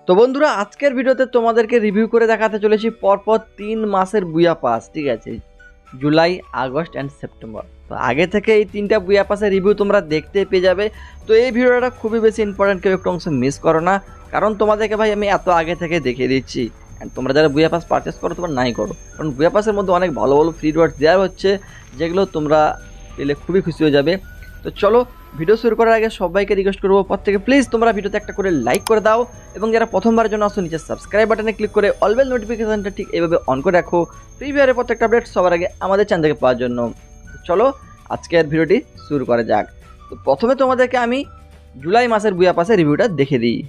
তো বন্ধুরা, আজকের ভিডিওতে তোমাদেরকে রিভিউ করে দেখাতে চলেছি পরপর 3 মাসের বুয়া পাস। ঠিক আছে, জুলাই, আগস্ট অ্যান্ড সেপ্টেম্বর। তো আগে থেকে এই 3টা বুয়া পাসের রিভিউ তোমরা দেখতে পেয়ে যাবে। তো এই ভিডিওটা খুবই বেশি ইম্পর্টেন্ট, কেউ একটু অংশ মিস করো না, কারণ তোমাদেরকে ভাই আমি এত আগে থেকে দেখিয়ে দিচ্ছি। অ্যান্ড তোমরা যারা বুয়া পাস পারচেস করো তোমরা নাই করো, কারণ বুয়া পাসের মধ্যে অনেক ভালো ভালো ফ্রি রিওয়ার্ড দেওয়া হচ্ছে, যেগুলো তোমরা পেলে খুবই খুশি হয়ে যাবে। তো চলো, ভিডিও শুরু করার আগে সবাইকে রিকোয়েস্ট করবো প্রত্যেকে প্লিজ তোমরা ভিডিওতে একটা করে লাইক করে দাও, এবং যারা প্রথমবারের জন্য আসো নিচে সাবস্ক্রাইব বাটনে ক্লিক করে অলওয়েজ নোটিফিকেশনটা ঠিক এইভাবে অন করে রাখো, ফ্রি ফায়ারের প্রত্যেকটা আপডেট সবার আগে আমাদের চ্যানেল থেকে পাওয়ার জন্য। চলো আজকের ভিডিওটি শুরু করা যাক। তো প্রথমে তোমাদেরকে আমি জুলাই মাসের বুয়া পাসের রিভিউটা দেখে দিই।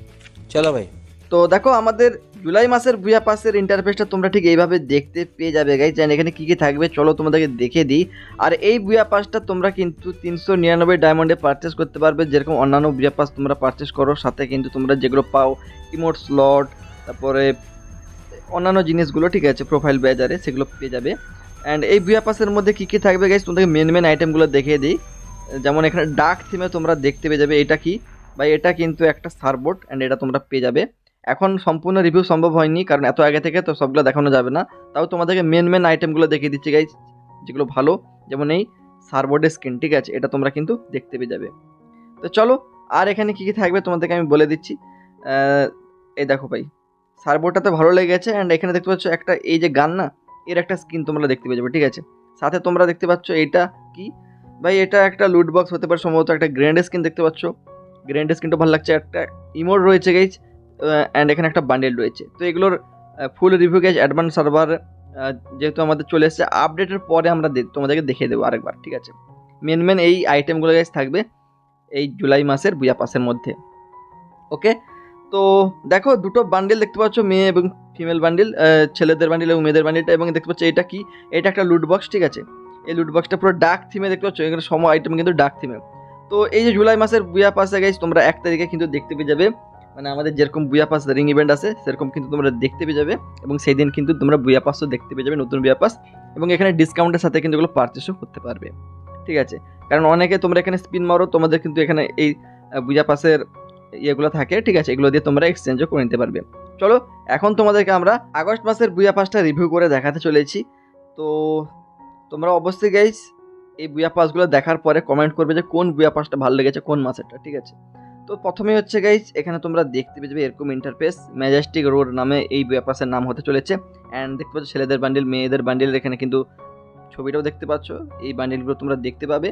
চলো ভাই। তো দেখো, আমাদের জুলাই মাসের বুয়া পাসের ইন্টারফেসটা তোমরা ঠিক এইভাবে দেখতে পেয়ে যাবে গাইজ। জানি এখানে কী কী থাকবে, চলো তোমাদেরকে দেখে দিই। আর এই বুয়া পাসটা তোমরা কিন্তু 399 ডায়মন্ডে পারচেস করতে পারবে, যেরকম অন্যান্য বুয়া পাস তোমরা পারচেস করো। সাথে কিন্তু তোমরা যেগুলো পাও ইমোট স্লট, তারপরে অন্যান্য জিনিসগুলো, ঠিক আছে, প্রোফাইল বেজারে সেগুলো পেয়ে যাবে। অ্যান্ড এই বুয়া পাসের মধ্যে কী কী থাকবে গাইজ, তোমাদেরকে মেন আইটেমগুলো দেখিয়ে দিই। যেমন এখানে ডার্ক থিমে তোমরা দেখতে পেয়ে যাবে। এটা কি ভাই? এটা কিন্তু একটা সার্বোর্ড, অ্যান্ড এটা তোমরা পেয়ে যাবে। এখন সম্পূর্ণ রিভিউ সম্ভব হয়নি, কারণ এত আগে থেকে তো সবগুলো দেখানো যাবে না। তাও তোমাদেরকে মেন আইটেমগুলো দেখিয়ে দিচ্ছি গাইজ, যেগুলো ভালো। যেমন এই সার্বোর্ডের স্ক্রিন, ঠিক আছে, এটা তোমরা কিন্তু দেখতে পেয়ে যাবে। তো চলো, আর এখানে কী কী থাকবে তোমাদেরকে আমি বলে দিচ্ছি। এই দেখো ভাই, সার্বোর্ডটাতে ভালো লেগেছে। অ্যান্ড এখানে দেখতে পাচ্ছ একটা, এই যে গান না, এর একটা স্কিন তোমরা দেখতে পেয়ে যাবে, ঠিক আছে। সাথে তোমরা দেখতে পাচ্ছ এইটা কি ভাই? এটা একটা লুট বক্স হতে পারে সম্ভবত। একটা গ্র্যান্ড স্কিন দেখতে পাচ্ছ, গ্র্যান্ড স্কিনটা ভালো লাগছে। একটা ইমোট রয়েছে গাইজ, অ্যান্ড এখানে একটা বান্ডেল রয়েছে। তো এগুলোর ফুল রিভিউ গাইজ অ্যাডভান্স সার্ভার যেহেতু আমাদের চলে এসেছে, আপডেটের পরে আমরা তোমাদেরকে দেখিয়ে দেবো আরেকবার, ঠিক আছে। মেন এই আইটেমগুলো গাইজ থাকবে এই জুলাই মাসের বুয়া পাসের মধ্যে। ওকে, তো দেখো দুটো বান্ডেল দেখতে পাচ্ছ, মেয়ে এবং ফিমেল বান্ডেল, ছেলেদের বান্ডেল এবং মেয়েদের বান্ডেলটা। এবং দেখতে পাচ্ছ এটা কি? এটা একটা লুট বক্স, ঠিক আছে। এই লুট বক্সটা পুরো ডার্ক থিমে দেখতে পাচ্ছ, এখানে সম আইটেম কিন্তু ডার্ক থিমে। তো এই যে জুলাই মাসের বুয়া পাসে গাইজ তোমরা 1 তারিখে কিন্তু দেখতে পেয়ে যাবে, মানে আমাদের যেরকম বুয়া পাস রিং ইভেন্ট আছে সেরকম কিন্তু তোমরা দেখতে পেয়ে যাবে। এবং সেই দিন কিন্তু তোমরা বুয়া পাসও দেখতে পেয়ে যাবে, নতুন বুয়া পাস। এবং এখানে ডিসকাউন্টের সাথে কিন্তু এগুলো পারচেসও করতে পারবে, ঠিক আছে। কারণ অনেকে তোমরা এখানে স্পিন মারো, তোমাদের কিন্তু এখানে এই বুয়া পাসের ইয়েগুলো থাকে, ঠিক আছে, এগুলো দিয়ে তোমরা এক্সচেঞ্জও করে নিতে পারবে। চলো, এখন তোমাদেরকে আমরা আগস্ট মাসের বুয়া পাসটা রিভিউ করে দেখাতে চলেছি। তো তোমরা অবশ্যই গাইজ এই বুয়া পাসগুলো দেখার পরে কমেন্ট করবে যে কোন বুয়া পাসটা ভালো লেগেছে, কোন মাসেরটা, ঠিক আছে। তো প্রথমেই হচ্ছে গাইজ, এখানে তোমরা দেখতে পেয়ে যাবে এরকম ইন্টারফেস, ম্যাজেস্টিক রোড নামে এই বুয়া পাসের নাম হতে চলেছে। অ্যান্ড দেখতে পাচ্ছ ছেলেদের বান্ডিল, মেয়েদের বান্ডিল, এখানে কিন্তু ছবিটাও দেখতে পাচ্ছ। এই বান্ডিলগুলো তোমরা দেখতে পাবে।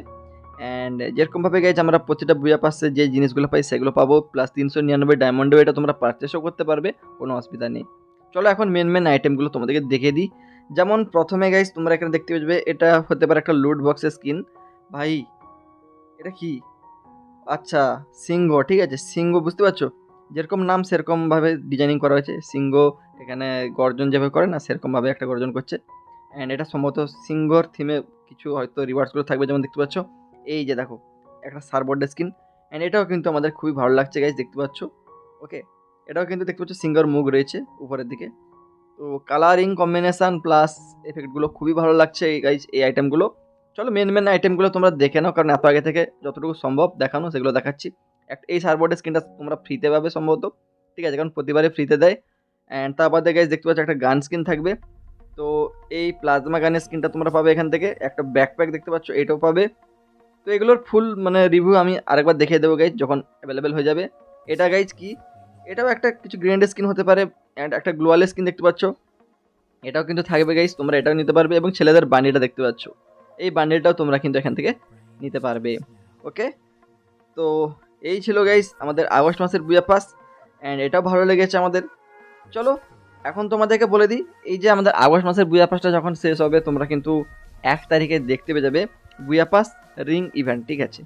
অ্যান্ড যেরকমভাবে গাইজ আমরা প্রতিটা বুয়া পাসে যে জিনিসগুলো পাই সেগুলো পাবো, প্লাস 399 ডায়মন্ডেও এটা তোমরা পারচেসও করতে পারবে, কোনো অসুবিধা নেই। চলো এখন মেন আইটেমগুলো তোমাদেরকে দেখে দিই। যেমন প্রথমে গাইজ তোমরা এখানে দেখতে পাবে, এটা হতে পারে একটা লুট বক্সের স্কিন। ভাই এটা কি? আচ্ছা, সিংহ, ঠিক আছে, সিংহ, বুঝতে পারছো? যেরকম নাম সেরকমভাবে ডিজাইনিং করা হয়েছে। সিংহ এখানে গর্জন যেভাবে করে না, সেরকমভাবে একটা গর্জন করছে। অ্যান্ড এটা সম্ভবত সিংহর থিমে কিছু হয়তো রিওয়ার্ডসগুলো থাকবে, যেমন দেখতে পাচ্ছ এই যে দেখো একটা সার্বোর্ড স্কিন। অ্যান্ড এটাও কিন্তু আমাদের খুবই ভালো লাগছে গাইজ, দেখতে পাচ্ছ। ওকে, এটাও কিন্তু দেখতে পাচ্ছ সিঙ্গার মুখ রয়েছে উপরের দিকে। তো কালারিং কম্বিনেশান প্লাস এফেক্টগুলো খুবই ভালো লাগছে এই গাইজ, এই আইটেমগুলো। চলো মেন আইটেমগুলো তোমরা দেখে নাও, কারণ এত আগে থেকে যতটুকু সম্ভব দেখানো সেগুলো দেখাচ্ছি। এই সার্বোর্ডের স্ক্রিনটা তোমরা ফ্রিতে পাবে সম্ভবত, ঠিক আছে, কারণ প্রতিবারে ফ্রিতে দেয়। অ্যান্ড তার বাদে গাইজ দেখতে পাচ্ছ একটা গান স্কিন থাকবে। তো এই প্লাজমা গানের স্কিনটা তোমরা পাবে এখান থেকে। একটা ব্যাকপ্যাক দেখতে পাচ্ছ, এটাও পাবে। তো এগুলোর ফুল মানে রিভিউ আমি আরেকবার দেখিয়ে দেবো গাইজ যখন অ্যাভেলেবেল হয়ে যাবে। এটা গাইজ কি? এটাও একটা কিছু গ্র্যান্ড স্কিন হতে পারে। অ্যান্ড একটা গ্লোয়াল স্কিন দেখতে পাচ্ছ, এটাও কিন্তু থাকবে গাইজ, তোমরা এটাও নিতে পারবে। এবং ছেলেদের বান্ডিলটা দেখতে পাচ্ছ, এই বান্ডিলটাও তোমরা কিন্তু এখান থেকে নিতে পারবে। ওকে, তো এই ছিল গাইজ আমাদের আগস্ট মাসের বুয়া পাস। অ্যান্ড এটাও ভালো লেগেছে আমাদের। চলো এখন তোমাদেরকে বলে দিই, এই যে আমাদের আগস্ট মাসের বুয়া পাসটা যখন শেষ হবে তোমরা কিন্তু 1 তারিখে দেখতে পেয়ে যাবে বুয়া পাস রিং ইভেন্ট, ঠিক আছে,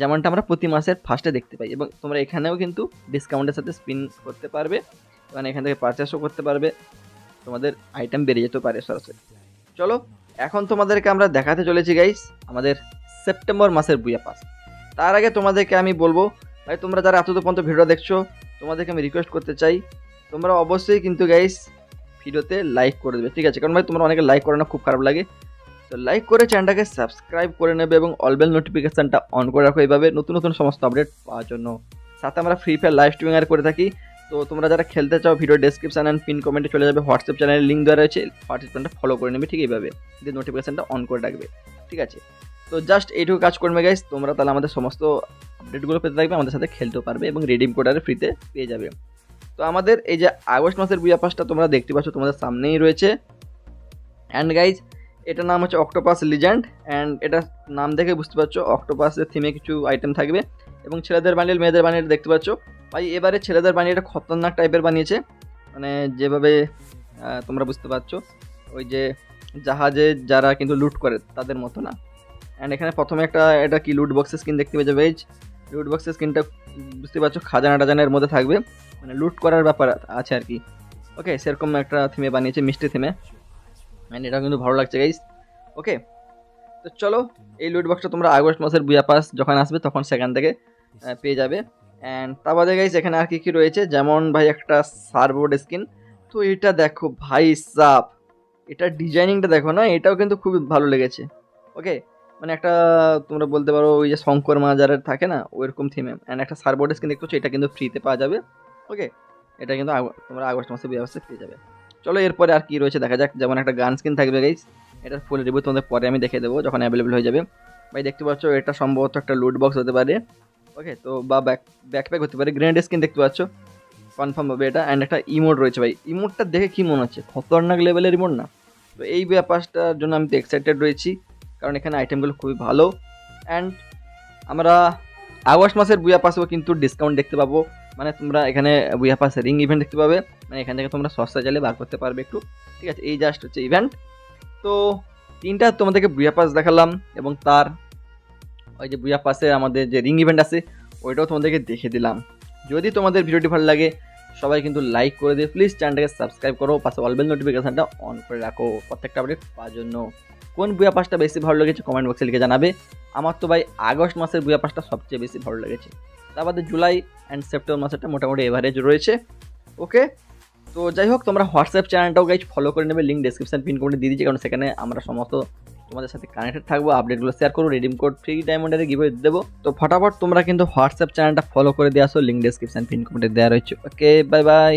যেমনটা আমরা প্রতি মাসের ফার্স্টে দেখতে পাই। এবং তোমরা এখানেও কিন্তু ডিসকাউন্টের সাথে স্পিন করতে পারবে, মানে এখান থেকে পারচেসও করতে পারবে, তোমাদের আইটেম বেড়ে যেতেও পারে সরাসরি। চলো এখন তোমাদেরকে আমরা দেখাতে চলেছি গাইস আমাদের সেপ্টেম্বর মাসের বুয়া পাস। তার আগে তোমাদেরকে আমি বলবো, ভাই তোমরা যারা এত পর্যন্ত ভিডিও দেখছো তোমাদেরকে আমি রিকোয়েস্ট করতে চাই, তোমরা অবশ্যই কিন্তু গাইস ভিডিওতে লাইক করে দেবে, ঠিক আছে, কারণ ভাই তোমরা অনেকে লাইক করে না, খুব খারাপ লাগে। তো লাইক করে চ্যানেলটাকে সাবস্ক্রাইব করে নেবে এবং অল বেল নোটিফিকেশানটা অন করে রাখো, এইভাবে নতুন সমস্ত আপডেট পাওয়ার জন্য। সাথে আমরা ফ্রি ফায়ার লাইভ স্ট্রিমিং আর করে থাকি, তো তোমরা যারা খেলতে চাও ভিডিও ডেসক্রিপশন অ্যান্ড পিন কমেন্টে চলে যাবে, হোয়াটসঅ্যাপ চ্যানেলের লিঙ্ক দেওয়া রয়েছে, পার্টিসিপেন্টটা ফলো করে নেবে ঠিক এইভাবে, দিয়ে নোটিফিকেশনটা অন করে রাখবে, ঠিক আছে। তো জাস্ট এইটুকু কাজ করবে গাইস, তোমরা তাহলে আমাদের সমস্ত আপডেটগুলো পেতে থাকবে, আমাদের সাথে খেলতেও পারবে এবং রিডিম কোডারে ফ্রিতে পেয়ে যাবে। তো আমাদের এই যে আগস্ট মাসের বুয়া পাসটা তোমরা দেখতে পাচ্ছ তোমাদের সামনেই রয়েছে। অ্যান্ড গাইজ এটার নাম হচ্ছে অক্টোপাস লিজেন্ড, অ্যান্ড এটা নাম দেখে বুঝতে পারছো অক্টোপাসের থিমে কিছু আইটেম থাকবে এবং ছেলেদের বান্ডিল মেয়েদের বান্ডিল দেখতে পাচ্ছ। ভাই এবারে ছেলেদের বান্ডিলটা খতরনাক টাইপের বানিয়েছে, মানে যেভাবে তোমরা বুঝতে পারছো ওই যে জাহাজে যারা কিন্তু লুট করে তাদের মতো না। অ্যান্ড এখানে প্রথমে এটা কি লুট বক্সের স্কিন দেখতে পেয়েছে গাইজ, লুট বক্সের স্কিনটা বুঝতে পারছো খাজানা টাজানের মধ্যে থাকবে, মানে লুট করার ব্যাপার আছে আর কি। ওকে, সেরকম একটা থিমে বানিয়েছে, মিষ্টি থিমে, অ্যান্ড এটা কিন্তু ভালো লাগছে গাইজ। ওকে, তো চলো এই লুট বক্সটা তোমরা আগস্ট মাসের বুয়া পাস যখন আসবে তখন সেখান থেকে পেয়ে যাবে। অ্যান্ড তা বাদে গাইজ এখানে আর কি রয়েছে, যেমন ভাই একটা সার্বোর্ড স্কিন, তো এটা দেখো ভাই সাপ, এটা ডিজাইনিংটা দেখো না, এটাও কিন্তু খুবই ভালো লেগেছে। ওকে, মানে একটা তোমরা বলতে পারো ওই যে শঙ্কর মাজারের থাকে না ওইরকম থিমে, অ্যান্ড একটা সার্বোর্ড স্কিন দেখতে পাচ্ছ, এটা কিন্তু ফ্রিতে পাওয়া যাবে। ওকে, এটা কিন্তু তোমরা আগস্ট মাসে ব্যবস্থা পেয়ে যাবে। চলো এরপরে আর কি রয়েছে দেখা যাক, যেমন একটা গান স্কিন থাকবে গাইজ, এটার ফুল রিভিউ তোমাদের পরে আমি দেখে দেবো যখন অ্যাভেলেবেল হয়ে যাবে। ভাই দেখতে পাচ্ছ এটা সম্ভবত একটা লুট বক্স হতে পারে। ওকে, তো বা ব্যাকপ্যাক হতে পারে, গ্রেনেড স্কিন দেখতে পাচ্ছ কনফার্ম হবে এটা। অ্যান্ড একটা ইমোট রয়েছে, ভাই ইমোটটা দেখে কি মনে হচ্ছে, খতরনাক লেভেলের ইমোট না? তো এই ব্যাপারটার জন্য আমি তো এক্সাইটেড রয়েছি, কারণ এখানে আইটেমগুলো খুবই ভালো। অ্যান্ড আমরা আগস্ট মাসের বুয়া পাসেও কিন্তু ডিসকাউন্ট দেখতে পাবো, মানে তোমরা এখানে বুয়া পাস রিং ইভেন্ট দেখতে পাবে, মানে এখান থেকে তোমরা সস্তা চাইলে বার করতে পারবে একটু, ঠিক আছে। এই জাস্ট হচ্ছে ইভেন্ট। তো তিনটা তোমাদেরকে বুয়া পাস দেখালাম, এবং তার ওই যে বুয়া পাসে আমাদের যে রিং ইভেন্ট আছে ওইটাও তোমাদেরকে দেখে দিলাম। যদি তোমাদের ভিডিওটি ভালো লাগে সবাই কিন্তু লাইক করে দিও, প্লিজ চ্যানেলটাকে সাবস্ক্রাইব করো, পাশে অল বেল নোটিফিকেশনটা অন করে রাখো প্রত্যেকটা আপডেট পাওয়ার জন্য। কোন বুয়া পাসটা বেশি ভালো লেগেছে কমেন্ট বক্সে লিখে জানাবে। আমার তো ভাই আগস্ট মাসের বুয়া পাসটা সবচেয়ে বেশি ভালো লেগেছে, তার বাদে জুলাই অ্যান্ড সেপ্টেম্বর মাসেরটা মোটামুটি এভারেজ রয়েছে। ওকে, তো যাই হোক তোমরা হোয়াটসঅ্যাপ চ্যানেলটাও গাইজ ফলো করে নেবে, লিঙ্ক ডেসক্রিপশন পিন করে দিয়ে দিচ্ছি, কারণ সেখানে আমরা সমস্ত তোমাদের সাথে কানেক্টেড থাকবো, আপডেটগুলো শেয়ার করবো, রিডিম কোড ফ্রি ডায়মন্ডের গিভওয়ে দেবো। তো ফটাফট তোমরা কিন্তু হোয়াটসঅ্যাপ চ্যানেলটা ফলো করে দিয়ে আসো, লিঙ্ক ডেসক্রিপশন পিন কমেন্টে দেওয়া রয়েছে। ওকে, বাই বাই।